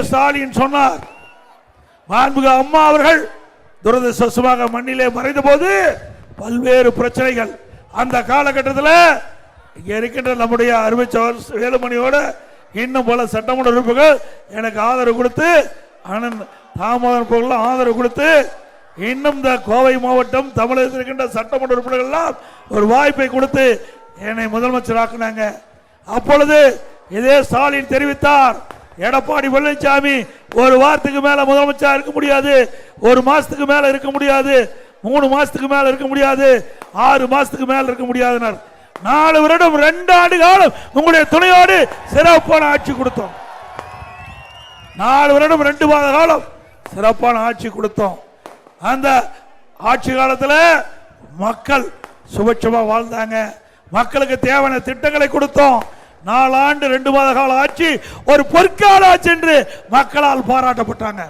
ஸ்டாலின் சொன்னார். மாண்புமிகு அம்மா அவர்கள் துரதிருஷ்டவசமாக மண்ணிலே மறைந்த போது பல்வேறு பிரச்சனைகள். அந்த காலகட்டத்தில் இங்கே இருக்கின்ற நம்முடைய அருமை வேலுமணியோட இன்னும் பல சட்டமன்ற உறுப்பினர்கள் எனக்கு ஆதரவு கொடுத்து, அண்ணன் தாமோதரன் ஆதரவு கொடுத்து, இன்னும் இந்த கோவை மாவட்டம் தமிழகத்தில் இருக்கின்ற சட்டமன்ற உறுப்பினர்கள் எல்லாம் ஒரு வாய்ப்பை கொடுத்து என்னை முதலமைச்சர் ஆக்குனாங்க. அப்பொழுது இதே ஸ்டாலின் தெரிவித்தார், எடப்பாடி பழனிசாமி ஒரு வாரத்துக்கு மேல முதலமைச்சர் இருக்க முடியாது, ஒரு மாசத்துக்கு மேல இருக்க முடியாது, 3 மாசத்துக்கு மேல இருக்க முடியாது, 6 மாசத்துக்கு மேல இருக்க முடியாது. 4 வருடம் 2 ஆண்டு காலம் உங்களுடைய துணையோடு சிறப்பான ஆட்சி கொடுத்தோம். 4 வருடம் 2 மாத காலம் சிறப்பான ஆட்சி கொடுத்தோம். அந்த ஆட்சி காலத்தில் மக்கள் சுபட்சமா வாழ்ந்தாங்க. மக்களுக்கு தேவையான திட்டங்களை கொடுத்தோம். 4 ஆண்டு 2 மாத கால ஆட்சி ஒரு பொற்கால ஆட்சி என்று மக்களால் பாராட்டப்பட்டாங்க.